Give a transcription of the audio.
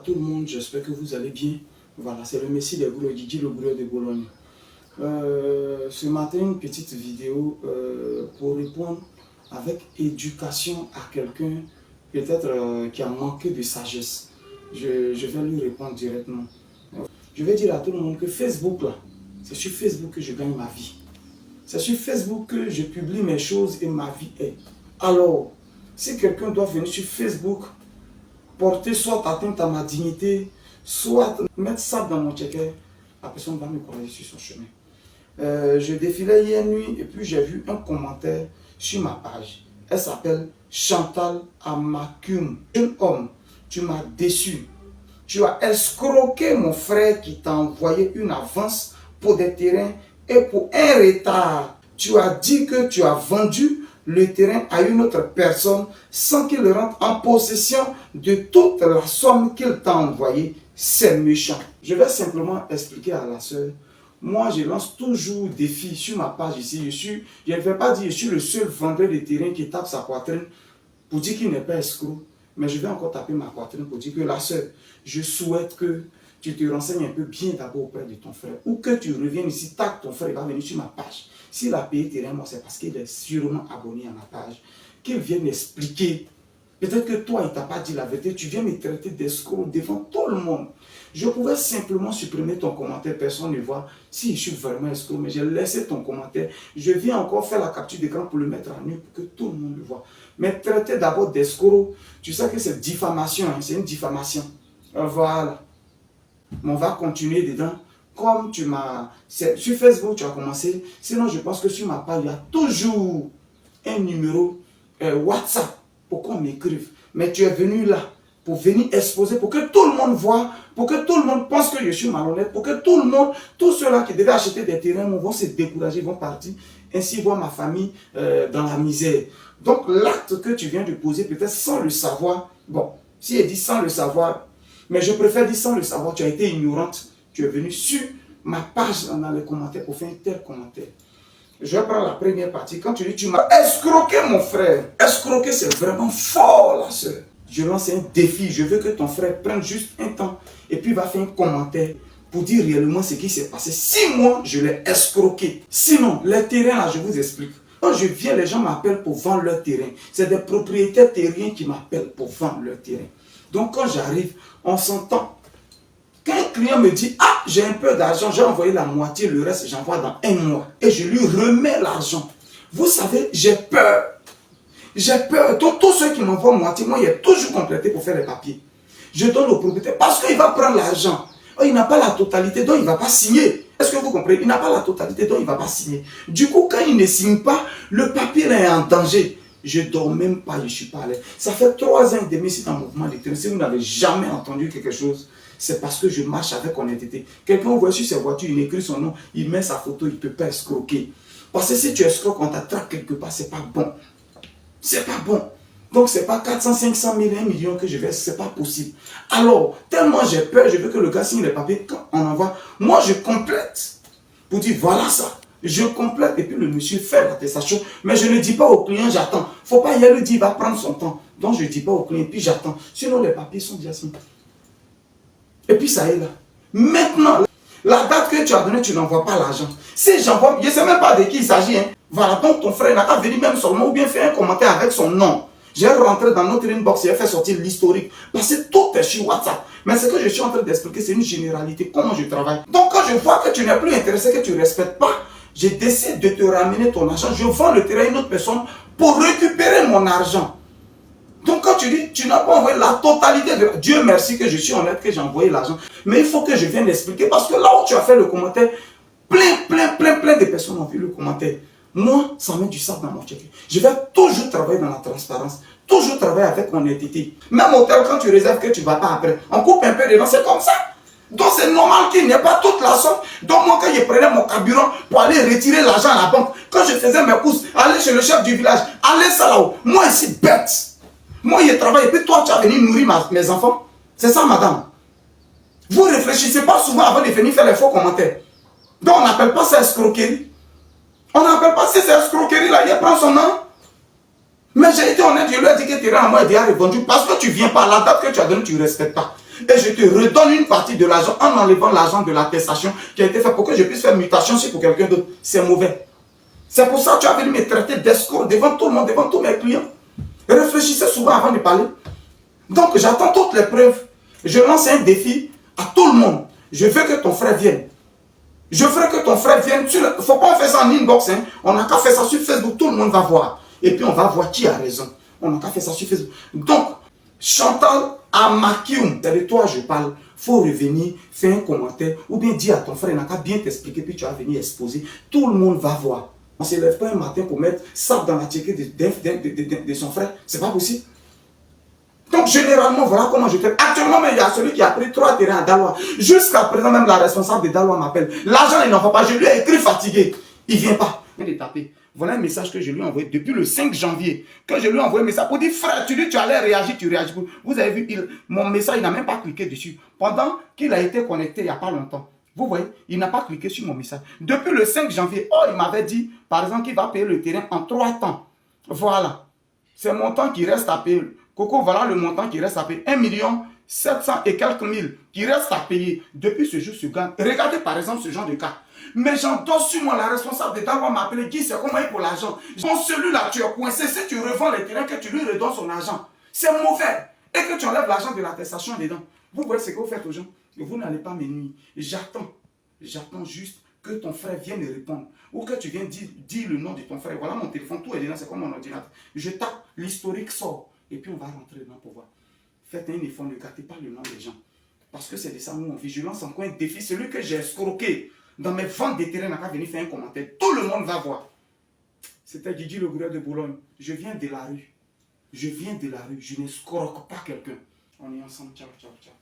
Tout le monde, j'espère que vous allez bien. Voilà, c'est le Messie des Gros, Guigui le Gros de Bologne. Ce matin, une petite vidéo pour répondre avec éducation à quelqu'un peut-être qui a manqué de sagesse. Je vais lui répondre directement. Je vais dire à tout le monde que Facebook, là, c'est sur Facebook que je gagne ma vie. C'est sur Facebook que je publie mes choses et ma vie est. Alors, si quelqu'un doit venir sur Facebook, porter soit atteinte à ma dignité, soit mettre ça dans mon checker, la personne va me croiser sur son chemin. Je défilais hier nuit et puis j'ai vu un commentaire sur ma page. Elle s'appelle Chantal Amakum. Jeune homme, tu m'as déçu. Tu as escroqué mon frère qui t'a envoyé une avance pour des terrains et pour un retard. Tu as dit que tu as vendu le terrain à une autre personne sans qu'il rentre en possession de toute la somme qu'il t'a envoyée. C'est méchant. Je vais simplement expliquer à la soeur. Moi, je lance toujours des défis sur ma page ici. Je ne vais pas dire que je suis le seul vendeur de terrain qui tape sa poitrine pour dire qu'il n'est pas escroc. Mais je vais encore taper ma poitrine pour dire que la soeur, je souhaite que tu te renseignes un peu bien d'abord auprès de ton frère. Ou que tu reviennes ici, tape ton frère, il va venir sur ma page. S'il a payé terrain, moi, c'est parce qu'il est sûrement abonné à ma page. Qu'il vienne expliquer. Peut-être que toi, il ne t'a pas dit la vérité. Tu viens me traiter d'escroc devant tout le monde. Je pouvais simplement supprimer ton commentaire. Personne ne voit si je suis vraiment escroc. Mais j'ai laissé ton commentaire. Je viens encore faire la capture d'écran pour le mettre en nu pour que tout le monde le voit. Mais traiter d'abord d'escroc, tu sais que c'est diffamation. Hein, c'est une diffamation. Voilà. Mais on va continuer dedans. Comme tu m'as... Sur Facebook, tu as commencé. Sinon, je pense que sur ma page, il y a toujours un numéro WhatsApp pour qu'on m'écrive. Mais tu es venu là pour venir exposer, pour que tout le monde voit, pour que tout le monde pense que je suis malhonnête, pour que tout le monde, tous ceux-là qui devaient acheter des terrains vont se décourager, vont partir, ainsi voir ma famille dans la misère. Donc l'acte que tu viens de poser, peut-être sans le savoir, bon, si elle dit sans le savoir, mais je préfère dire sans le savoir, tu as été ignorante, tu es venu sur ma page dans les commentaires pour faire un tel commentaire. Je vais prendre la première partie. Quand tu dis tu m'as escroqué mon frère, escroquer c'est vraiment fort la soeur. Je lance un défi, je veux que ton frère prenne juste un temps et puis va faire un commentaire pour dire réellement ce qui s'est passé. Si moi je l'ai escroqué, sinon les terrains là je vous explique. Quand je viens, les gens m'appellent pour vendre leur terrain. C'est des propriétaires terriens qui m'appellent pour vendre leur terrain. Donc quand j'arrive, on s'entend. Quand un client me dit, ah, j'ai un peu d'argent, j'ai envoyé la moitié, le reste, j'envoie dans un mois. Et je lui remets l'argent. Vous savez, j'ai peur. J'ai peur. Tous ceux qui m'envoient moitié, moi, il est toujours complété pour faire les papiers. Je donne au propriétaire parce qu'il va prendre l'argent. Il n'a pas la totalité, donc il ne va pas signer. Est-ce que vous comprenez? Il n'a pas la totalité, donc il ne va pas signer. Du coup, quand il ne signe pas, le papier là est en danger. Je ne dors même pas, je ne suis pas à l'aise. Ça fait 3 ans et demi, c'est un mouvement de terrain. Si vous n'avez jamais entendu quelque chose, c'est parce que je marche avec honnêteté. Quelqu'un voit sur ses voitures, il écrit son nom, il met sa photo, il ne peut pas escroquer. Parce que si tu escroques, on t'attrape quelque part, ce n'est pas bon. C'est pas bon. Donc, ce n'est pas 400, 500 000, 1 million que je vais, ce n'est pas possible. Alors, tellement j'ai peur, je veux que le gars signe les papiers, quand on envoie, moi je complète. Pour dire, voilà ça. Je complète et puis le monsieur fait l'attestation. Mais je ne dis pas au client, j'attends. Il ne faut pas y aller dire, il va prendre son temps. Donc, je ne dis pas au client, puis j'attends. Sinon, les papiers sont déjà signés. Et puis ça est là. Maintenant, la date que tu as donnée, tu n'envoies pas l'argent. Si j'envoie, je ne sais même pas de qui il s'agit. Hein. Voilà, donc ton frère n'a qu'à venir même son nom ou bien faire un commentaire avec son nom. J'ai rentré dans notre inbox et j'ai fait sortir l'historique. Parce que tout est sur WhatsApp. Mais ce que je suis en train d'expliquer, c'est une généralité. Comment je travaille. Donc quand je vois que tu n'es plus intéressé, que tu ne respectes pas, je décide de te ramener ton argent. Je vends le terrain à une autre personne pour récupérer mon argent. Donc quand tu dis, tu n'as pas envoyé la totalité de... Dieu merci que je suis honnête, que j'ai envoyé l'argent. Mais il faut que je vienne expliquer. Parce que là où tu as fait le commentaire, plein de personnes ont vu le commentaire. Moi, ça met du sable dans mon check. Je vais toujours travailler dans la transparence. Toujours travailler avec honnêteté. Même hôtel, quand tu réserves que tu ne vas pas après, on coupe un peu dedans, c'est comme ça. Donc c'est normal qu'il n'y ait pas toute la somme. Donc moi, quand je prenais mon carburant pour aller retirer l'argent à la banque, quand je faisais mes courses, aller chez le chef du village, aller ça là-haut. Moi ici, bête. Moi, je travaille et puis toi, tu as venu nourrir mes enfants. C'est ça, madame. Vous ne réfléchissez pas souvent avant de venir faire les faux commentaires. Donc on n'appelle pas ça escroquerie. On n'appelle pas ça escroquerie là, il prend son nom. Mais j'ai été honnête, je lui ai dit que tu irais à moi et déjà répondu parce que tu ne viens pas à la date que tu as donnée, tu ne respectes pas. Et je te redonne une partie de l'argent en enlevant l'argent de l'attestation qui a été fait pour que je puisse faire mutation sur pour quelqu'un d'autre. C'est mauvais. C'est pour ça que tu as venu me traiter d'escroc devant tout le monde, devant tous mes clients. Réfléchissez souvent avant de parler. Donc, j'attends toutes les preuves. Je lance un défi à tout le monde. Je veux que ton frère vienne. Je veux que ton frère vienne. Il ne faut pas faire ça en inbox. Hein. On n'a qu'à faire ça sur Facebook. Tout le monde va voir. Et puis, on va voir qui a raison. On n'a qu'à faire ça sur Facebook. Donc, Chantal Amakium, c'est de toi je parle. Il faut revenir, faire un commentaire. Ou bien dire à ton frère, il n'a qu'à bien t'expliquer. Puis tu vas venir exposer. Tout le monde va voir. On ne se lève pas un matin pour mettre ça dans la ticket de son frère. C'est pas possible. Donc, généralement, voilà comment je fais. Actuellement, il y a celui qui a pris 3 terrains à Daloa. Jusqu'à présent, même la responsable de Daloa m'appelle. L'argent, il n'en va pas. Je lui ai écrit fatigué. Il ne vient pas. Il vient de taper. Voilà un message que je lui ai envoyé depuis le 5 janvier. Quand je lui ai envoyé un message pour dire, frère, tu dis tu allais réagir, tu réagis. Vous avez vu, mon message, il n'a même pas cliqué dessus. Pendant qu'il a été connecté il n'y a pas longtemps. Vous voyez, il n'a pas cliqué sur mon message. Depuis le 5 janvier, oh, il m'avait dit, par exemple, qu'il va payer le terrain en 3 temps. Voilà. C'est mon montant qui reste à payer. Coco, voilà le montant qui reste à payer. 1 700 et quelques mille qui reste à payer depuis ce jour sur gagne. Regardez par exemple ce genre de cas. Mais j'entends sur moi la responsable de Daloa m'appeler, Guy, c'est comment il pour l'argent. Bon, celui-là, tu es coincé. Si tu revends les terrains, que tu lui redonnes son argent. C'est mauvais. Et que tu enlèves l'argent de l'attestation dedans. Vous voyez ce que vous faites aux gens. Et vous n'allez pas me nuire. J'attends. J'attends juste que ton frère vienne me répondre. Ou que tu viennes dire le nom de ton frère. Voilà mon téléphone, tout est dedans, c'est comme mon ordinateur. Je tape, l'historique sort. Et puis on va rentrer dedans pour voir. Faites un effort, ne gâtez pas le nom des gens. Parce que c'est de ça où on vit. Je lance encore un défi. Celui que j'ai escroqué dans mes ventes de terrain n'a qu'à venir faire un commentaire. Tout le monde va voir. C'était Guigui le gouverneur de Boulogne. Je viens de la rue. Je viens de la rue. Je n'escroque pas quelqu'un. On est ensemble. Ciao, ciao, ciao.